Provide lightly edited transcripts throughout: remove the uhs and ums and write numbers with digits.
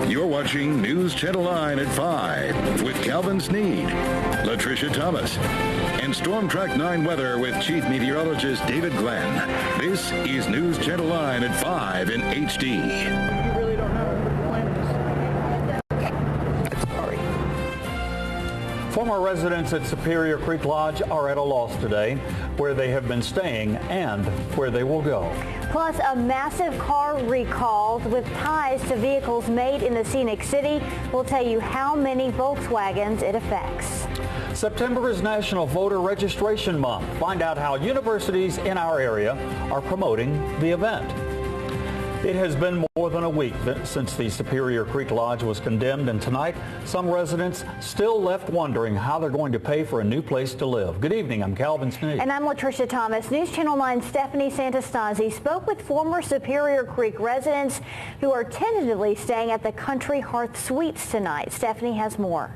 You're watching News Channel 9 at 5 with Calvin Sneed, Latricia Thomas, and Storm Track 9 weather with Chief Meteorologist David Glenn. This is News Channel 9 at 5 in HD. You really don't know what the plan is. Sorry. Former residents at Superior Creek Lodge are at a loss today, where they have been staying and where they will go. Plus, a massive car recall with ties to vehicles made in the scenic city. We'll tell you how many Volkswagens it affects. September is National Voter Registration Month. Find out how universities in our area are promoting the event. It has been more than a week since the Superior Creek Lodge was condemned, and tonight some residents still left wondering how they're going to pay for a new place to live. Good evening, I'm Calvin Sneed. And I'm Latricia Thomas. News Channel 9's Stephanie Santastasi spoke with former Superior Creek residents who are tentatively staying at the Country Hearth Suites tonight. Stephanie has more.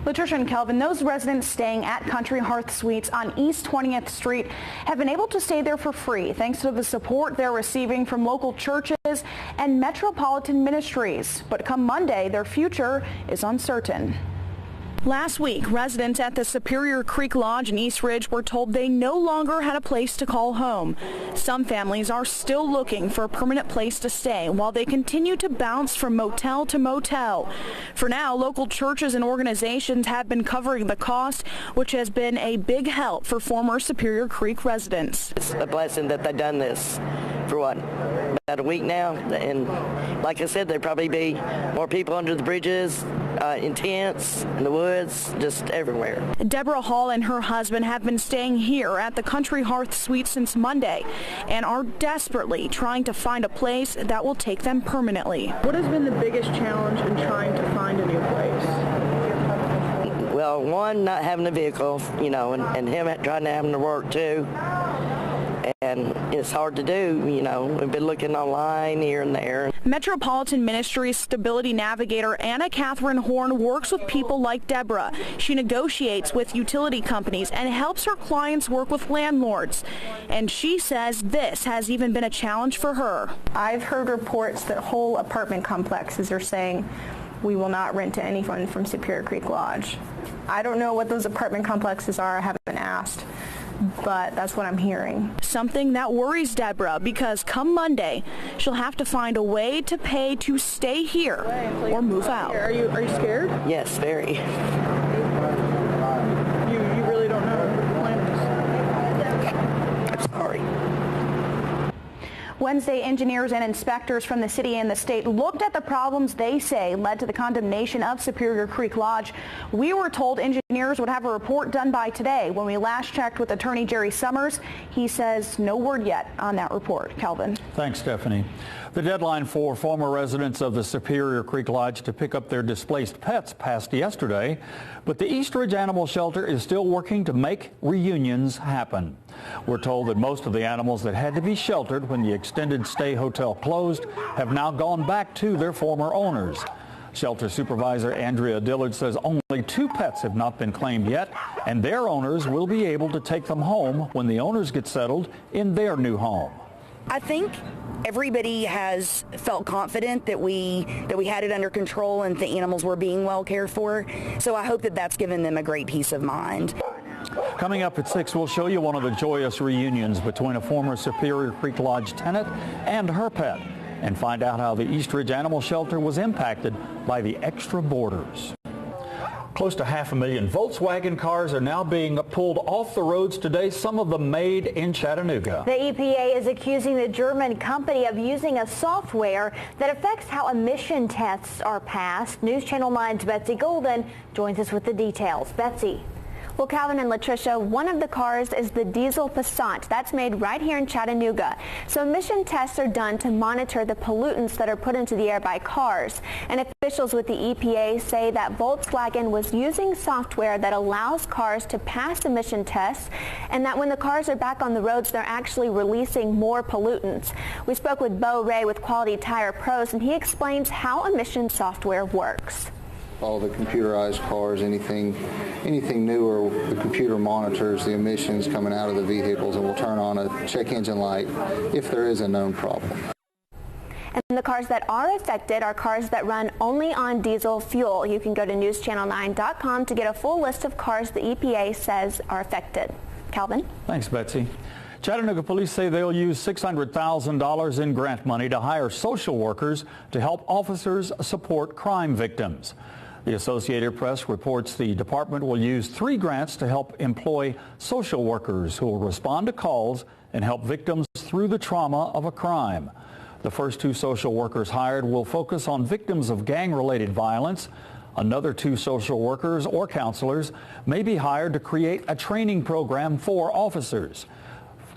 Latricia and Kelvin, those residents staying at Country Hearth Suites on East 20th Street have been able to stay there for free thanks to the support they're receiving from local churches and metropolitan ministries. But come Monday, their future is uncertain. Last week, residents at the Superior Creek Lodge in East Ridge were told they no longer had a place to call home. Some families are still looking for a permanent place to stay while they continue to bounce from motel to motel. For now, local churches and organizations have been covering the cost, which has been a big help for former Superior Creek residents. It's a blessing that they've done this for what, about a week now, and like I said, there'd probably be more people under the bridges, in tents, in the woods, just everywhere. Deborah Hall and her husband have been staying here at the Country Hearth Suite since Monday and are desperately trying to find a place that will take them permanently. What has been the biggest challenge in trying to find a new place? Well, one, not having a vehicle, you know, and him trying to have to work too. And it's hard to do, you know. We've been looking online here and there. Metropolitan Ministries Stability Navigator Anna Catherine Horn works with people like Deborah. She negotiates with utility companies and helps her clients work with landlords. And she says this has even been a challenge for her. I've heard reports that whole apartment complexes are saying we will not rent to anyone from Superior Creek Lodge. I don't know what those apartment complexes are. I haven't been asked. But that's what I'm hearing. Something that worries Deborah because come Monday, she'll have to find a way to pay to stay here or move out. Are you scared? Yes, very. You really don't know what the plan is. I'm sorry. Wednesday, engineers and inspectors from the city and the state looked at the problems they say led to the condemnation of Superior Creek Lodge. We were told engineers would have a report done by today. When we last checked with Attorney Jerry Summers, he says no word yet on that report. Calvin. Thanks, Stephanie. The deadline for former residents of the Superior Creek Lodge to pick up their displaced pets passed yesterday, but the East Ridge Animal Shelter is still working to make reunions happen. We're told that most of the animals that had to be sheltered when the extended stay hotel closed have now gone back to their former owners. Shelter Supervisor Andrea Dillard says only 2 pets have not been claimed yet, and their owners will be able to take them home when the owners get settled in their new home. I think everybody has felt confident that we had it under control and the animals were being well cared for. So I hope that that's given them a great peace of mind. Coming up at 6, we'll show you one of the joyous reunions between a former Superior Creek Lodge tenant and her pet, and find out how the East Ridge Animal Shelter was impacted by the extra boarders. Close to 500,000 Volkswagen cars are now being pulled off the roads today, some of them made in Chattanooga. The EPA is accusing the German company of using a software that affects how emission tests are passed. News Channel 9's Betsy Golden joins us with the details. Betsy. Well, Calvin and Latricia, one of the cars is the diesel Passat. That's made right here in Chattanooga. So emission tests are done to monitor the pollutants that are put into the air by cars. And officials with the EPA say that Volkswagen was using software that allows cars to pass emission tests, and that when the cars are back on the roads, they're actually releasing more pollutants. We spoke with Bo Ray with Quality Tire Pros, and he explains how emission software works. All the computerized cars, anything newer, the computer monitors the emissions coming out of the vehicles and will turn on a check engine light if there is a known problem. And the cars that are affected are cars that run only on diesel fuel. You can go to newschannel9.com to get a full list of cars the EPA says are affected. Calvin? Thanks, Betsy. Chattanooga police say they'll use $600,000 in grant money to hire social workers to help officers support crime victims. The Associated Press reports the department will use 3 grants to help employ social workers who will respond to calls and help victims through the trauma of a crime. The first 2 social workers hired will focus on victims of gang-related violence. Another 2 social workers or counselors may be hired to create a training program for officers.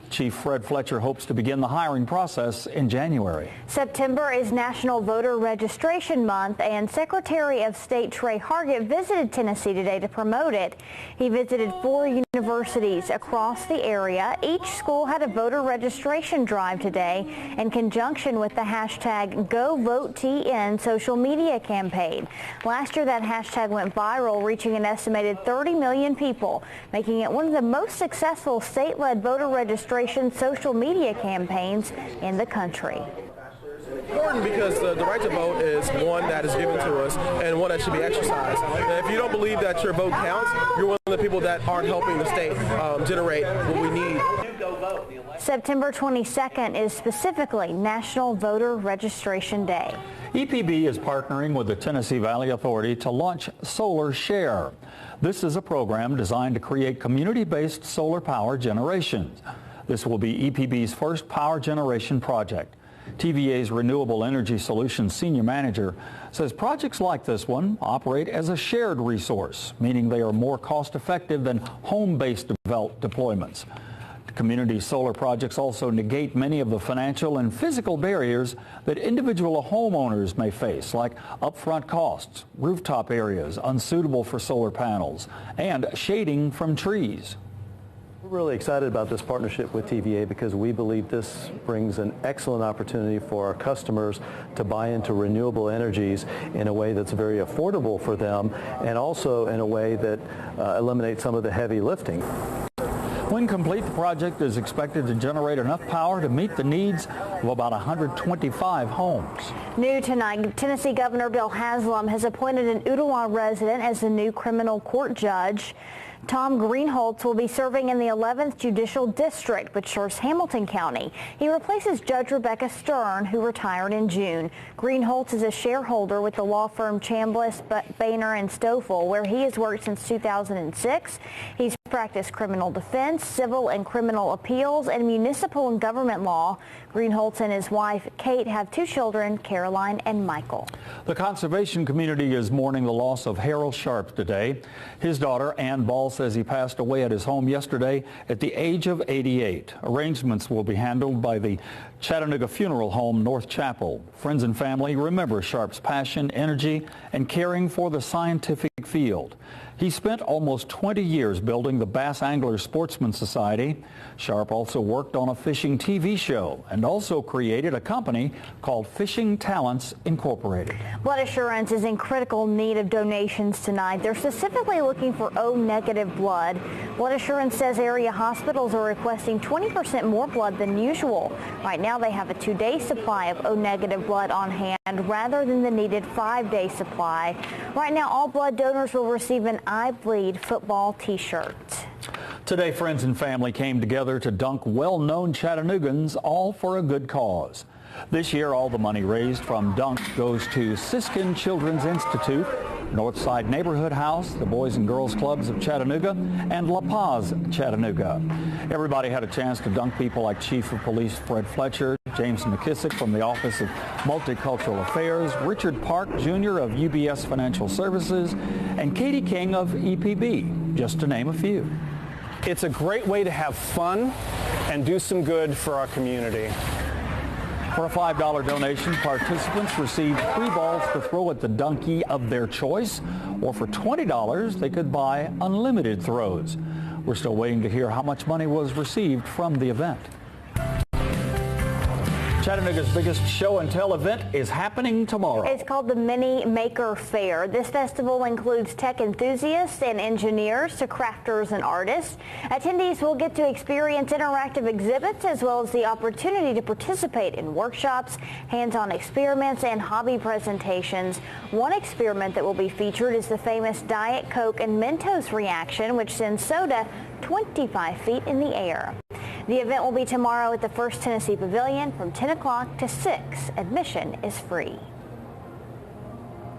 Chief Fred Fletcher hopes to begin the hiring process in January. September is National Voter Registration Month, and Secretary of State Trey Hargett visited Tennessee today to promote it. He visited 4 universities across the area. Each school had a voter registration drive today in conjunction with the hashtag #GoVoteTN social media campaign. Last year, that hashtag went viral, reaching an estimated 30 million people, making it one of the most successful state-led voter registration social media campaigns in the country. Important because the right to vote is one that is given to us and one that should be exercised. And if you don't believe that your vote counts, you're one of the people that aren't helping the state generate what we need. September 22nd is specifically National Voter Registration Day. EPB is partnering with the Tennessee Valley Authority to launch Solar Share. This is a program designed to create community-based solar power generation. This will be EPB's first power generation project. TVA's Renewable Energy Solutions Senior Manager says projects like this one operate as a shared resource, meaning they are more cost-effective than home-based deployments. Community solar projects also negate many of the financial and physical barriers that individual homeowners may face, like upfront costs, rooftop areas unsuitable for solar panels, and shading from trees. We're really excited about this partnership with TVA because we believe this brings an excellent opportunity for our customers to buy into renewable energies in a way that's very affordable for them and also in a way that eliminates some of the heavy lifting. When complete, the project is expected to generate enough power to meet the needs of about 125 homes. New tonight, Tennessee Governor Bill Haslam has appointed an Ooltewah resident as the new criminal court judge. Tom Greenholtz will be serving in the 11th Judicial District, which serves Hamilton County. He replaces Judge Rebecca Stern, who retired in June. Greenholtz is a shareholder with the law firm Chambliss, Boehner & Stoffel, where he has worked since 2006. He's practiced criminal defense, civil and criminal appeals, and municipal and government law. Greenholtz and his wife, Kate, have 2 children, Caroline and Michael. The conservation community is mourning the loss of Harold Sharp today. His daughter, Ann Ball, says he passed away at his home yesterday at the age of 88. Arrangements will be handled by the Chattanooga Funeral Home, North Chapel. Friends and family remember Sharp's passion, energy, and caring for the scientific field. He spent almost 20 years building the Bass Anglers Sportsman Society. Sharp also worked on a fishing TV show and also created a company called Fishing Talents Incorporated. Blood Assurance is in critical need of donations tonight. They're specifically looking for O-negative blood. Blood Assurance says area hospitals are requesting 20% more blood than usual. Right now they have a 2-day supply of O-negative blood on hand rather than the needed 5-day supply. Right now all blood donors will receive an I Bleed football t-shirt. Today, friends and family came together to dunk well-known Chattanoogans, all for a good cause. This year, all the money raised from Dunk goes to Siskin Children's Institute, Northside Neighborhood House, the Boys and Girls Clubs of Chattanooga, and La Paz, Chattanooga. Everybody had a chance to dunk people like Chief of Police Fred Fletcher, James McKissick from the Office of Multicultural Affairs, Richard Park Jr. of UBS Financial Services, and Katie King of EPB, just to name a few. It's a great way to have fun and do some good for our community. For a $5 donation, participants receive 3 balls to throw at the donkey of their choice, or for $20, they could buy unlimited throws. We're still waiting to hear how much money was received from the event. Chattanooga's biggest show and tell event is happening tomorrow. It's called the Mini Maker Fair. This festival includes tech enthusiasts and engineers to crafters and artists. Attendees will get to experience interactive exhibits as well as the opportunity to participate in workshops, hands-on experiments, and hobby presentations. One experiment that will be featured is the famous Diet Coke and Mentos reaction, which sends soda 25 feet in the air. The event will be tomorrow at the First Tennessee Pavilion from 10 o'clock to 6. Admission is free.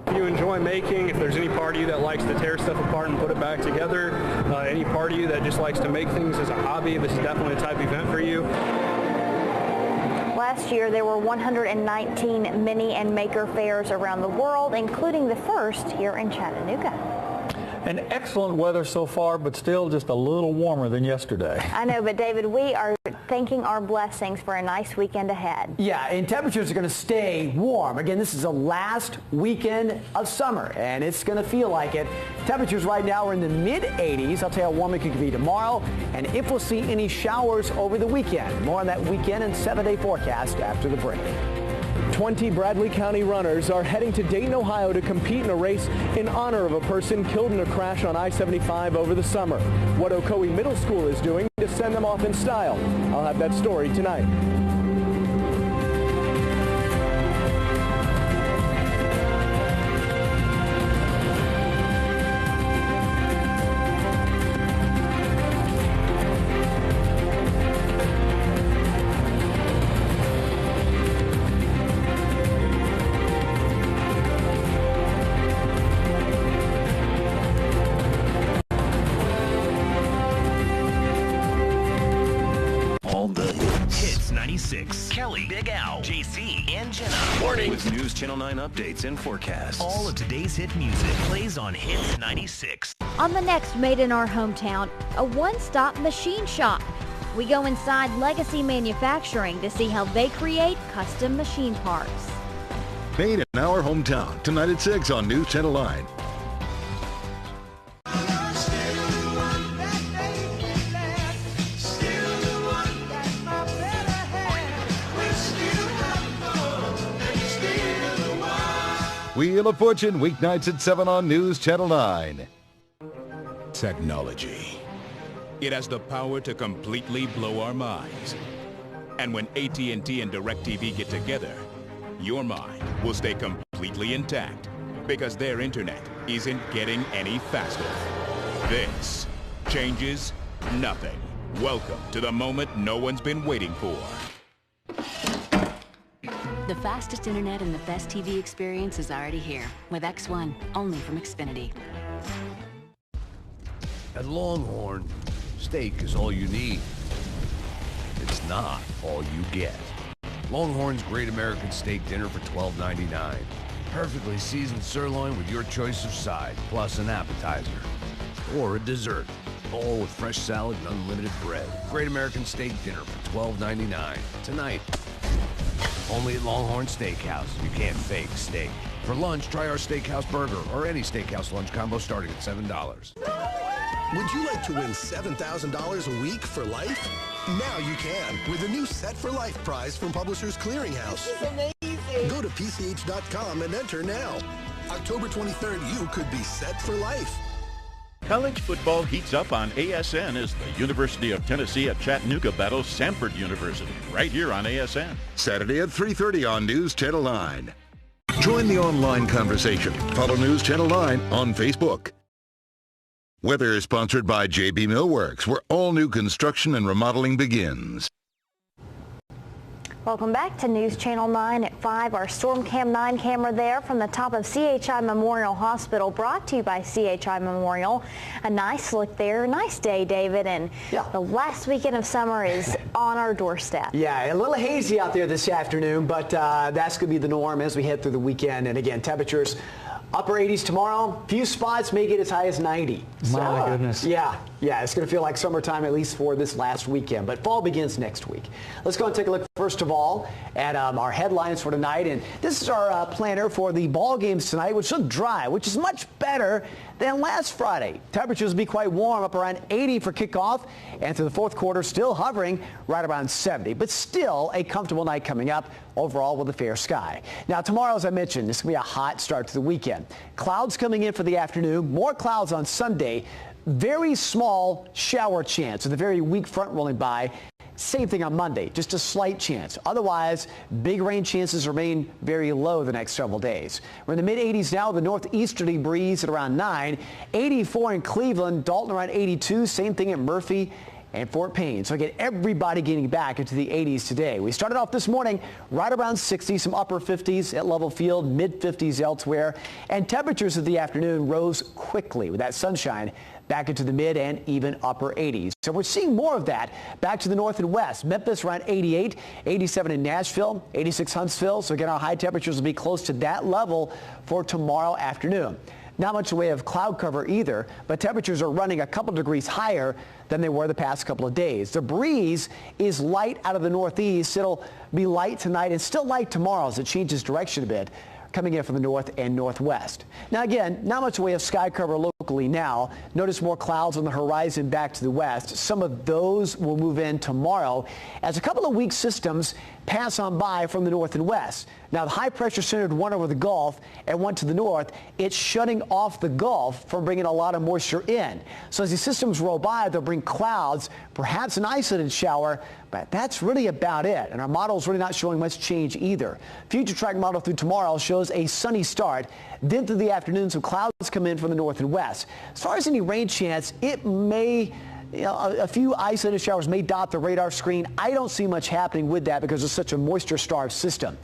If you enjoy making, if there's any part of you that likes to tear stuff apart and put it back together, any part of you that just likes to make things as a hobby, this is definitely the type of event for you. Last year, there were 119 mini and maker fairs around the world, including the first here in Chattanooga. And excellent weather so far, but still just a little warmer than yesterday. I know, but David, we are thanking our blessings for a nice weekend ahead. Yeah, and temperatures are going to stay warm. Again, this is the last weekend of summer, and it's going to feel like it. Temperatures right now are in the mid-80s. I'll tell you how warm it could be tomorrow, and if we'll see any showers over the weekend. More on that weekend and 7-day forecast after the break. 20 Bradley County runners are heading to Dayton, Ohio to compete in a race in honor of a person killed in a crash on I-75 over the summer. What Ocoee Middle School is doing to send them off in style. I'll have that story tonight. Kelly, Big Al, JC, and Jenna. Morning. With News Channel 9 updates and forecasts. All of today's hit music plays on Hits 96. On the next Made in Our Hometown, a one-stop machine shop. We go inside Legacy Manufacturing to see how they create custom machine parts. Made in Our Hometown, tonight at 6 on News Channel 9. Wheel of Fortune, weeknights at 7 on News Channel 9. Technology. It has the power to completely blow our minds. And when AT&T and DirecTV get together, your mind will stay completely intact because their internet isn't getting any faster. This changes nothing. Welcome to the moment no one's been waiting for. The fastest internet and the best TV experience is already here with X1, only from Xfinity. At Longhorn, steak is all you need. It's not all you get. Longhorn's Great American Steak Dinner for $12.99. Perfectly seasoned sirloin with your choice of side, plus an appetizer. Or a dessert, all with fresh salad and unlimited bread. Great American Steak Dinner for $12.99. Tonight. Only at Longhorn Steakhouse. You can't fake steak. For lunch, try our Steakhouse Burger or any Steakhouse lunch combo starting at $7. Would you like to win $7,000 a week for life? Now you can with a new Set for Life prize from Publishers Clearinghouse. This is amazing. Go to PCH.com and enter now. October 23rd, you could be set for life. College football heats up on ASN as the University of Tennessee at Chattanooga battles Samford University, right here on ASN. Saturday at 3:30 on News Channel 9. Join the online conversation. Follow News Channel 9 on Facebook. Weather is sponsored by JB Millworks, where all new construction and remodeling begins. Welcome back to News Channel 9 at 5. Our Storm Cam 9 camera there from the top of CHI Memorial Hospital, brought to you by CHI Memorial. A nice look there. Nice day, David. And the last weekend of summer is on our doorstep. Yeah, a little hazy out there this afternoon, but that's going to be the norm as we head through the weekend. And again, temperatures upper 80s tomorrow. Few spots may get as high as 90. My goodness. Yeah. Yeah, it's going to feel like summertime, at least for this last weekend. But fall begins next week. Let's go and take a look, first of all, at our headlines for tonight. And this is our planner for the ball games tonight, which look dry, which is much better than last Friday. Temperatures will be quite warm, up around 80 for kickoff. And through the fourth quarter, still hovering right around 70. But still a comfortable night coming up overall with a fair sky. Now, tomorrow, as I mentioned, this is going to be a hot start to the weekend. Clouds coming in for the afternoon. More clouds on Sunday. Very small shower chance with a very weak front rolling by. Same thing on Monday, just a slight chance. Otherwise, big rain chances remain very low the next several days. We're in the mid-80s now, the northeasterly breeze at around 9. 84 in Cleveland, Dalton around 82. Same thing at Murphy and Fort Payne. So again, everybody getting back into the 80s today. We started off this morning right around 60, some upper 50s at Level Field, mid 50s elsewhere. And temperatures of the afternoon rose quickly with that sunshine back into the mid and even upper 80s. So we're seeing more of that back to the north and west. Memphis around 88, 87 in Nashville, 86 Huntsville. So again, our high temperatures will be close to that level for tomorrow afternoon. Not much in the way of cloud cover either, but temperatures are running a couple degrees higher than they were the past couple of days. The breeze is light out of the northeast. It'll be light tonight and still light tomorrow as it changes direction a bit, coming in from the north and northwest. Now again, not much in the way of sky cover locally now. Notice more clouds on the horizon back to the west. Some of those will move in tomorrow as a couple of weak systems pass on by from the north and west. Now the high pressure centered one over the Gulf and one to the north. It's shutting off the Gulf from bringing a lot of moisture in. So as these systems roll by, they'll bring clouds, perhaps an isolated shower, but that's really about it. And our model is really not showing much change either. Future track model through tomorrow shows a sunny start. Then through the afternoon, some clouds come in from the north and west. As far as any rain chance, it may, a few isolated showers may dot the radar screen. I don't see much happening with that because it's such a moisture-starved system.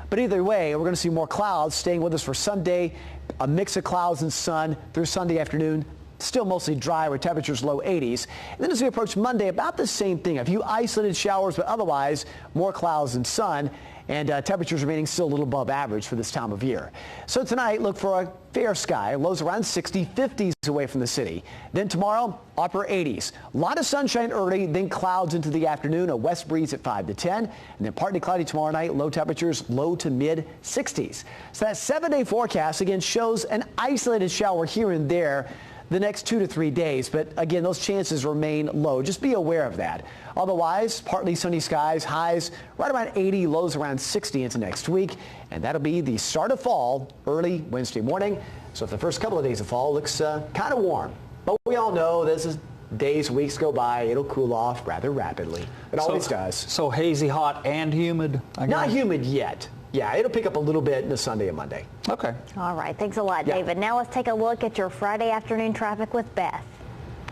But either way, we're going to see more clouds staying with us for Sunday, a mix of clouds and sun through Sunday afternoon. Still mostly dry with temperatures low 80s. And then as we approach Monday, about the same thing. A few isolated showers, but otherwise more clouds and sun. And temperatures remaining still a little above average for this time of year. So tonight, look for a fair sky. Lows around 60, 50s away from the city. Then tomorrow, upper 80s. A lot of sunshine early, then clouds into the afternoon. A west breeze at 5 to 10. And then partly cloudy tomorrow night. Low temperatures, low to mid 60s. So that 7-day forecast, again, shows an isolated shower here and there the next 2 to 3 days. But again, those chances remain low. Just be aware of that. Otherwise, partly sunny skies, highs right around 80, lows around 60 into next week. And that'll be the start of fall early Wednesday morning. So if the first couple of days of fall looks kind of warm. But we all know this is days, weeks go by, it'll cool off rather rapidly. It always does. So hazy, hot, and humid? Not humid yet. Yeah, it'll pick up a little bit this Sunday and Monday. Okay. All right. Thanks a lot, David. Now let's take a look at your Friday afternoon traffic with Beth.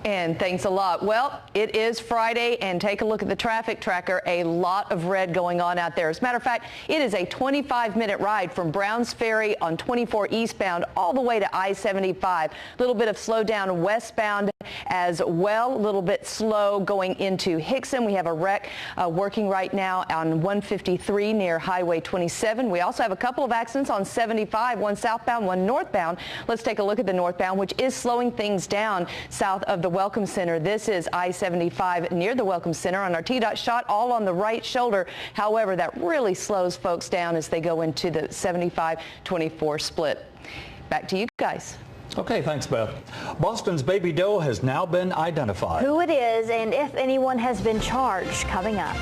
And thanks a lot. Well, it is Friday, and take a look at the traffic tracker. A lot of red going on out there. As a matter of fact, it is a 25-minute ride from Browns Ferry on 24 eastbound all the way to I-75. A little bit of slowdown westbound as well. A little bit slow going into Hickson. We have a wreck working right now on 153 near Highway 27. We also have a couple of accidents on 75, one southbound, one northbound. Let's take a look at the northbound, which is slowing things down south of the Welcome Center. This is I-75 near the Welcome Center on our T-dot shot, all on the right shoulder. However, that really slows folks down as they go into the 75-24 split. Back to you guys. Okay, thanks, Beth. Boston's baby doe has now been identified. Who it is and if anyone has been charged, coming up.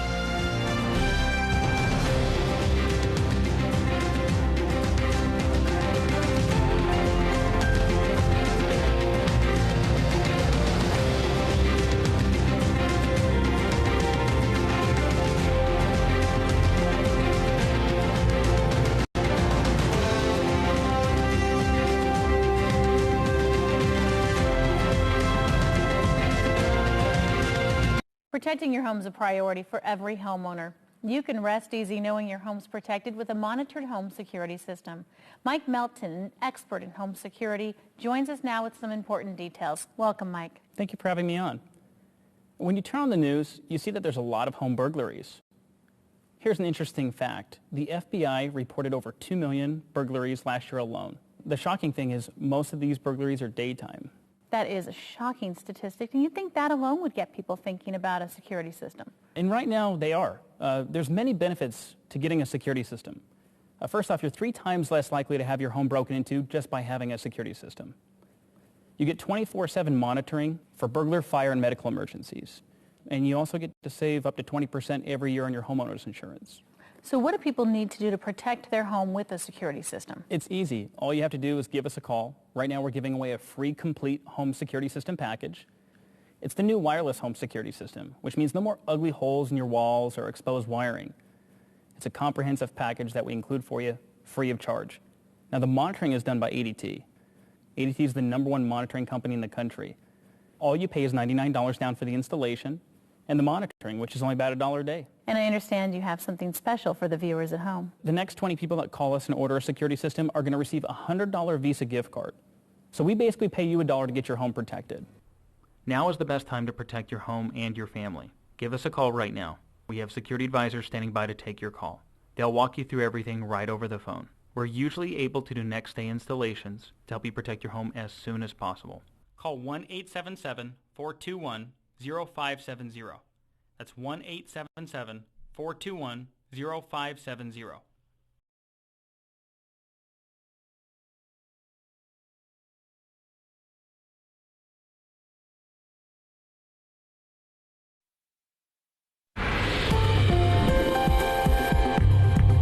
Protecting your home is a priority for every homeowner. You can rest easy knowing your home's protected with a monitored home security system. Mike Melton, an expert in home security, joins us now with some important details. Welcome, Mike. Thank you for having me on. When you turn on the news, you see that there's a lot of home burglaries. Here's an interesting fact. The FBI reported over 2 million burglaries last year alone. The shocking thing is most of these burglaries are daytime. That is a shocking statistic. And you'd think that alone would get people thinking about a security system. And right now they are. There's many benefits to getting a security system. First off, you're 3 times less likely to have your home broken into just by having a security system. You get 24/7 monitoring for burglar, fire, and medical emergencies. And you also get to save up to 20% every year on your homeowner's insurance. So what do people need to do to protect their home with a security system? It's easy. All you have to do is give us a call. Right now we're giving away a free complete home security system package. It's the new wireless home security system, which means no more ugly holes in your walls or exposed wiring. It's a comprehensive package that we include for you free of charge. Now the monitoring is done by ADT. ADT is the #1 monitoring company in the country. All you pay is $99 down for the installation and the monitoring, which is only about $1 a day. And I understand you have something special for the viewers at home. The next 20 people that call us and order a security system are going to receive a $100 Visa gift card. So we basically pay you $1 to get your home protected. Now is the best time to protect your home and your family. Give us a call right now. We have security advisors standing by to take your call. They'll walk you through everything right over the phone. We're usually able to do next day installations to help you protect your home as soon as possible. Call 1-877-421-0570. That's 1-877-421-0570.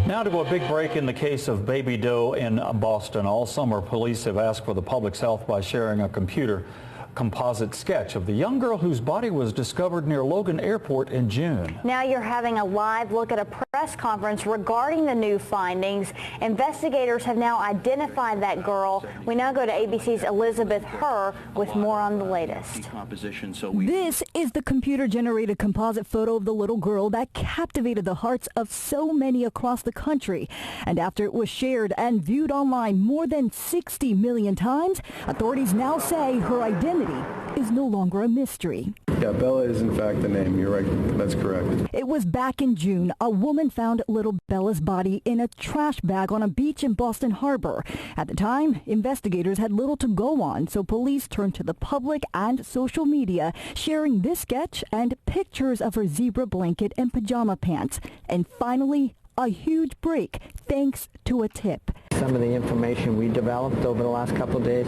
Now to go a big break in the case of Baby Doe in Boston. All summer, police have asked for the public's help by sharing a computer composite sketch of the young girl whose body was discovered near Logan Airport in June. Now you're having a live look at a press conference regarding the new findings. Investigators have now identified that girl. We now go to ABC's Elizabeth Herr with more on the latest. This is the computer-generated composite photo of the little girl that captivated the hearts of so many across the country. And after it was shared and viewed online more than 60 million times, authorities now say her identity is no longer a mystery. Yeah, Bella is in fact the name. You're right. That's correct. It was back in June. A woman found little Bella's body in a trash bag on a beach in Boston Harbor. At the time, investigators had little to go on, so police turned to the public and social media, sharing this sketch and pictures of her zebra blanket and pajama pants. And finally, a huge break thanks to a tip. Some of the information we developed over the last couple of days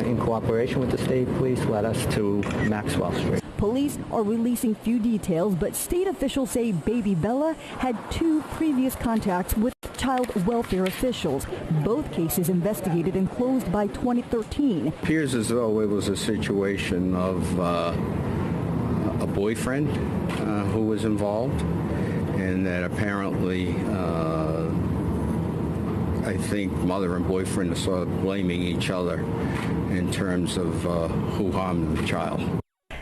in cooperation with the state police led us to Maxwell Street. Police are releasing few details, but state officials say baby Bella had 2 previous contacts with child welfare officials. Both cases investigated and closed by 2013. It appears as though it was a situation of a boyfriend who was involved, and that apparently I think mother and boyfriend are sort of blaming each other in terms of who harmed the child.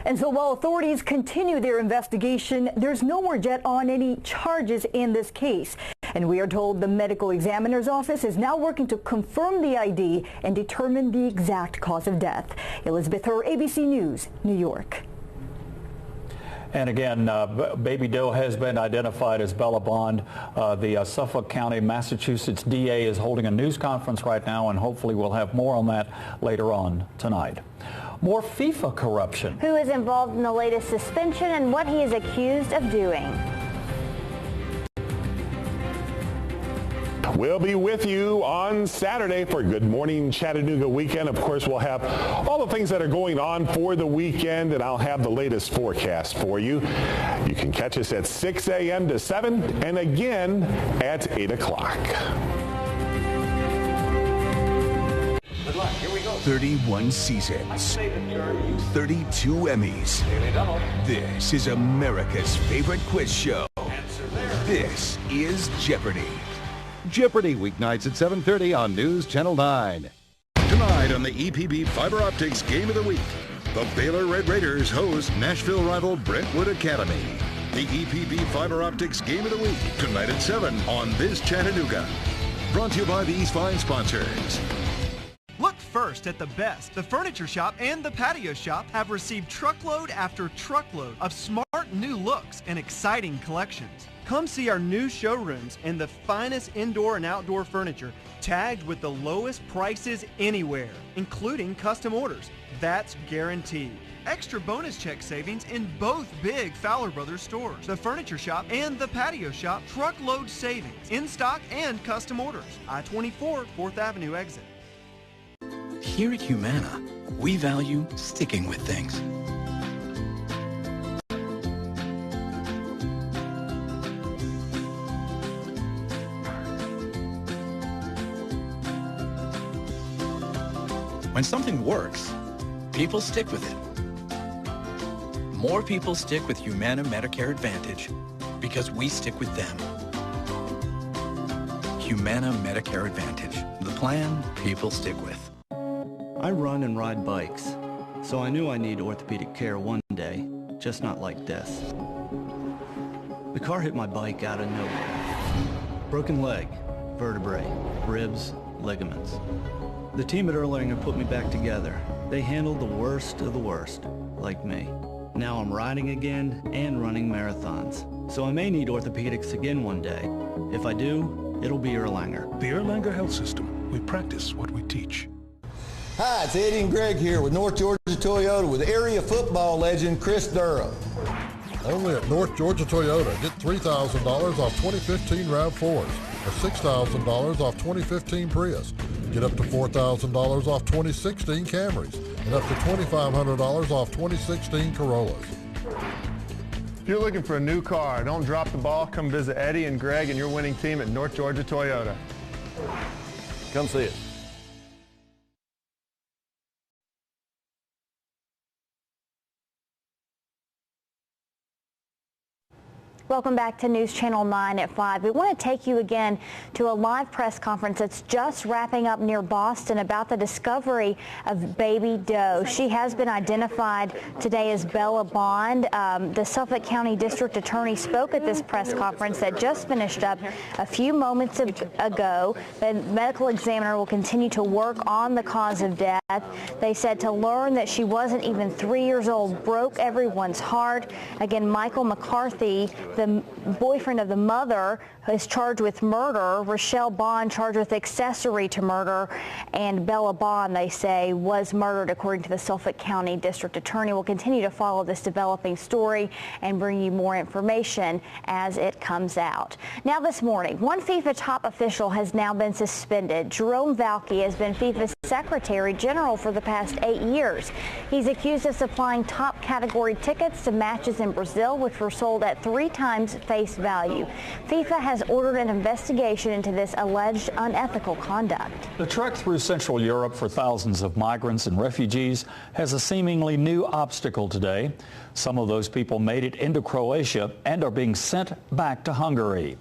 And so while authorities continue their investigation, there's no word yet on any charges in this case. And we are told the medical examiner's office is now working to confirm the ID and determine the exact cause of death. Elizabeth Herr, ABC News, New York. And again, Baby Doe has been identified as Bella Bond. The Suffolk County, Massachusetts DA is holding a news conference right now, and hopefully we'll have more on that later on tonight. More FIFA corruption. Who is involved in the latest suspension and what he is accused of doing? We'll be with you on Saturday for Good Morning Chattanooga weekend. Of course, we'll have all the things that are going on for the weekend, and I'll have the latest forecast for you. You can catch us at 6 a.m. to 7 and again at 8 o'clock. Good luck. Here we go. 31 seasons, 32 Emmys. This is America's favorite quiz show. This is Jeopardy! Jeopardy! Weeknights at 7:30 on News Channel 9. Tonight on the EPB Fiber Optics Game of the Week, the Baylor Red Raiders host Nashville rival Brentwood Academy. The EPB Fiber Optics Game of the Week, tonight at 7 on This Chattanooga. Brought to you by these fine sponsors. Look first at the best. The Furniture Shop and the Patio Shop have received truckload after truckload of smart new looks and exciting collections. Come see our new showrooms and the finest indoor and outdoor furniture tagged with the lowest prices anywhere, including custom orders. That's guaranteed. Extra bonus check savings in both big Fowler Brothers stores, the Furniture Shop and the Patio Shop. Truckload savings in stock and custom orders. I-24 4th Avenue exit. Here at Humana, we value sticking with things. When something works, people stick with it. More people stick with Humana Medicare Advantage because we stick with them. Humana Medicare Advantage, the plan people stick with. I run and ride bikes, so I knew I need orthopedic care one day, just not like this. The car hit my bike out of nowhere. Broken leg, vertebrae, ribs, ligaments. The team at Erlanger put me back together. They handled the worst of the worst, like me. Now I'm riding again and running marathons. So I may need orthopedics again one day. If I do, it'll be Erlanger. The Erlanger Health System. We practice what we teach. Hi, it's Eddie and Greg here with North Georgia Toyota with area football legend Chris Durham. Only at North Georgia Toyota, get $3,000 off 2015 RAV4s or $6,000 off 2015 Prius. Get up to $4,000 off 2016 Camrys and up to $2,500 off 2016 Corollas. If you're looking for a new car, don't drop the ball. Come visit Eddie and Greg and your winning team at North Georgia Toyota. Come see us. Welcome back to News Channel 9 at 5. We want to take you again to a live press conference that's just wrapping up near Boston about the discovery of baby doe. She has been identified today as Bella Bond. The Suffolk County District Attorney spoke at this press conference that just finished up a few moments ago. The medical examiner will continue to work on the cause of death. They said to learn that she wasn't even 3 years old broke everyone's heart. Again, Michael McCarthy, the boyfriend of the mother, is charged with murder. Rochelle Bond charged with accessory to murder. And Bella Bond, they say, was murdered, according to the Suffolk County District Attorney. We'll continue to follow this developing story and bring you more information as it comes out. Now this morning, one FIFA top official has now been suspended. Jerome Valke has been FIFA's Secretary General for the past 8 years. He's accused of supplying top category tickets to matches in Brazil, which were sold at 3 times face value. FIFA has ordered an investigation into this alleged unethical conduct. The trek through Central Europe for thousands of migrants and refugees has a seemingly new obstacle today. Some of those people made it into Croatia and are being sent back to Hungary.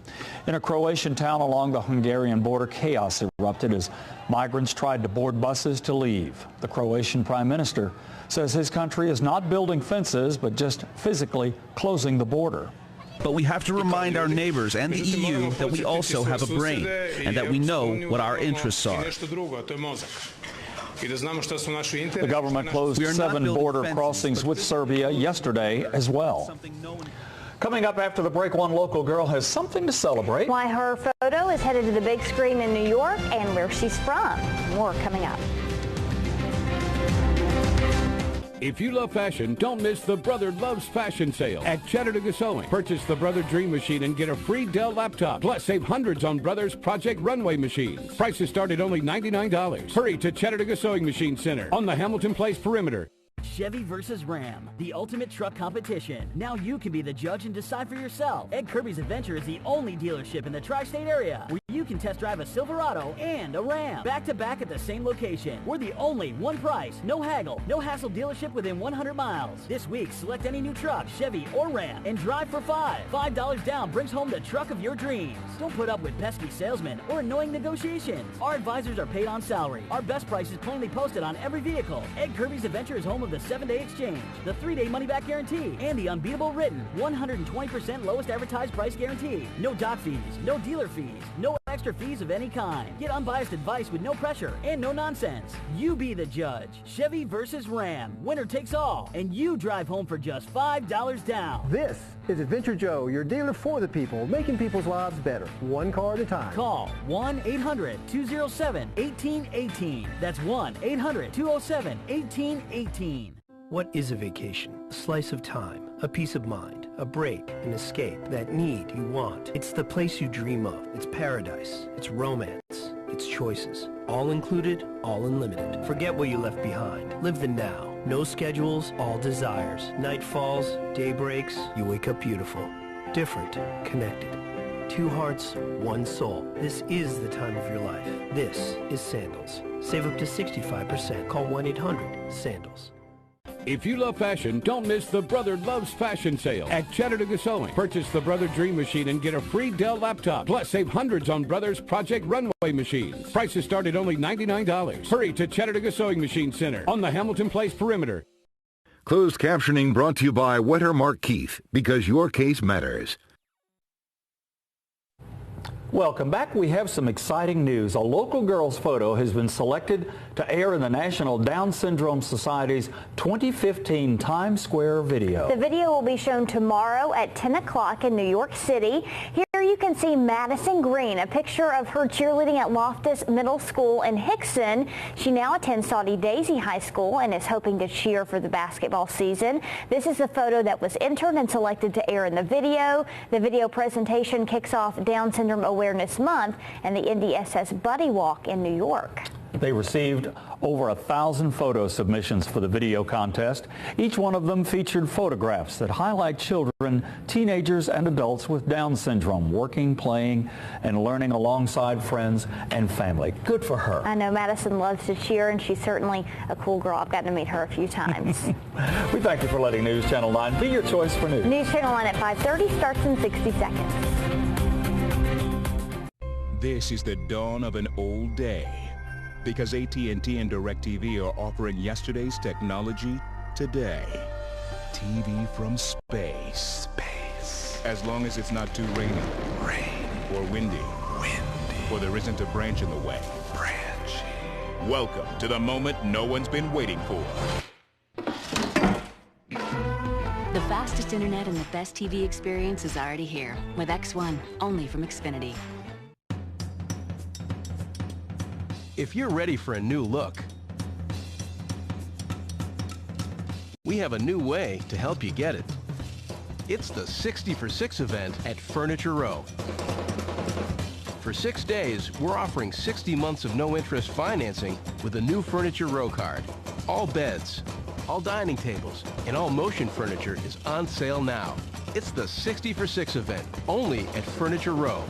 In a Croatian town along the Hungarian border, chaos erupted as migrants tried to board buses to leave. The Croatian Prime Minister says his country is not building fences, but just physically closing the border. But we have to remind our neighbors and the EU that we also have a brain and that we know what our interests are. The government closed 7 border crossings with Serbia yesterday as well. Coming up after the break, one local girl has something to celebrate. Why her photo is headed to the big screen in New York and where she's from. More coming up. If you love fashion, don't miss the Brother Loves Fashion sale at Chattanooga Sewing. Purchase the Brother Dream Machine and get a free Dell laptop. Plus, save hundreds on Brother's Project Runway machines. Prices start at only $99. Hurry to Chattanooga Sewing Machine Center on the Hamilton Place perimeter. Chevy versus Ram, the ultimate truck competition. Now you can be the judge and decide for yourself. Ed Kirby's Adventure is the only dealership in the tri-state area where you can test drive a Silverado and a Ram back to back at the same location. We're the only one price, no haggle, no hassle dealership within 100 miles. This week, select any new truck, Chevy or Ram, and drive for $5 down brings home the truck of your dreams. Don't put up with pesky salesmen or annoying negotiations. Our advisors are paid on salary. Our best price is plainly posted on every vehicle. Ed Kirby's Adventure is home of the 7-day exchange, the 3-day money-back guarantee, and the unbeatable written 120% lowest advertised price guarantee. No doc fees, no dealer fees, no extra fees of any kind. Get unbiased advice with no pressure and no nonsense. You be the judge. Chevy versus Ram. Winner takes all. And you drive home for just $5 down. This is Adventure Joe, your dealer for the people, making people's lives better, one car at a time. Call 1-800-207-1818. That's 1-800-207-1818. What is a vacation? A slice of time, a peace of mind, a break, an escape, that need you want. It's the place you dream of. It's paradise. It's romance. It's choices. All included, all unlimited. Forget what you left behind. Live the now. No schedules, all desires. Night falls, day breaks, you wake up beautiful. Different, connected. Two hearts, one soul. This is the time of your life. This is Sandals. Save up to 65%. Call 1-800-SANDALS. If you love fashion, don't miss the Brother Loves Fashion Sale at Chattanooga Sewing. Purchase the Brother Dream Machine and get a free Dell laptop. Plus, save hundreds on Brother's Project Runway machines. Prices start at only $99. Hurry to Chattanooga Sewing Machine Center on the Hamilton Place perimeter. Closed captioning brought to you by Wettermark Keith, because your case matters. Welcome back. We have some exciting news. A local girl's photo has been selected to air in the National Down Syndrome Society's 2015 Times Square video. The video will be shown tomorrow at 10 o'clock in New York City. Here you can see Madison Green, a picture of her cheerleading at Loftus Middle School in Hickson. She now attends Saudi Daisy High School and is hoping to cheer for the basketball season. This is the photo that was entered and selected to air in the video. The video presentation kicks off Down Syndrome Awareness Month and the NDSS Buddy Walk in New York. They received over 1,000 photo submissions for the video contest. Each one of them featured photographs that highlight children, teenagers, and adults with Down syndrome working, playing, and learning alongside friends and family. Good for her. I know Madison loves to cheer, and she's certainly a cool girl. I've gotten to meet her a few times. We thank you for letting News Channel 9 be your choice for news. News Channel 9 at 5:30 starts in 60 seconds. This is the dawn of an old day, because AT&T and DirecTV are offering yesterday's technology today. TV from space. As long as it's not too rainy. Or windy. Or there isn't a branch in the way. Welcome to the moment no one's been waiting for. The fastest internet and the best TV experience is already here with X1, only from Xfinity. If you're ready for a new look, we have a new way to help you get it. It's the 60 for 6 event at Furniture Row. For 6 days, we're offering 60 months of no-interest financing with a new Furniture Row card. All beds, all dining tables, and all motion furniture is on sale now. It's the 60 for 6 event, only at Furniture Row.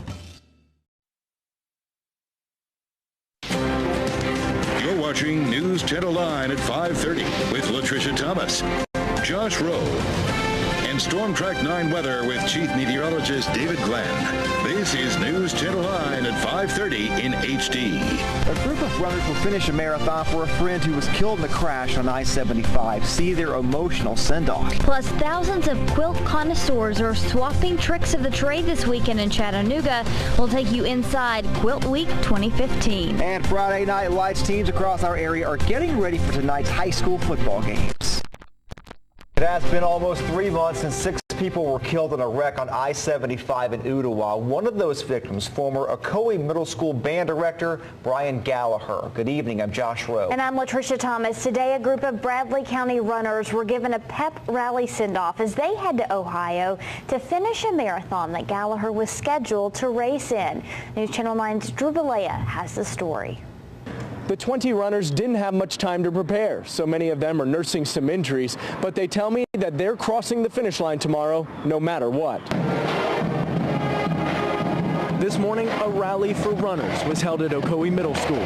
You're watching News Channel 9 at 5:30 with Latricia Thomas, Josh Rowe, and Storm Track 9 weather with Chief Meteorologist David Glenn. This is News Channel 9 at 5:30 in HD. A group of runners will finish a marathon for a friend who was killed in a crash on I-75. See their emotional send-off. Plus, thousands of quilt connoisseurs are swapping tricks of the trade this weekend in Chattanooga. We'll take you inside Quilt Week 2015. And Friday Night Lights teams across our area are getting ready for tonight's high school football games. It has been almost 3 months since 6 people were killed in a wreck on I-75 in Ottawa. One of those victims, former Ocoee Middle School band director Brian Gallagher. Good evening, I'm Josh Rowe. And I'm Latricia Thomas. Today, a group of Bradley County runners were given a pep rally send-off as they head to Ohio to finish a marathon that Gallagher was scheduled to race in. News Channel 9's Drew Balea has the story. The 20 runners didn't have much time to prepare, so many of them are nursing some injuries, but they tell me that they're crossing the finish line tomorrow, no matter what. This morning, a rally for runners was held at Ocoee Middle School.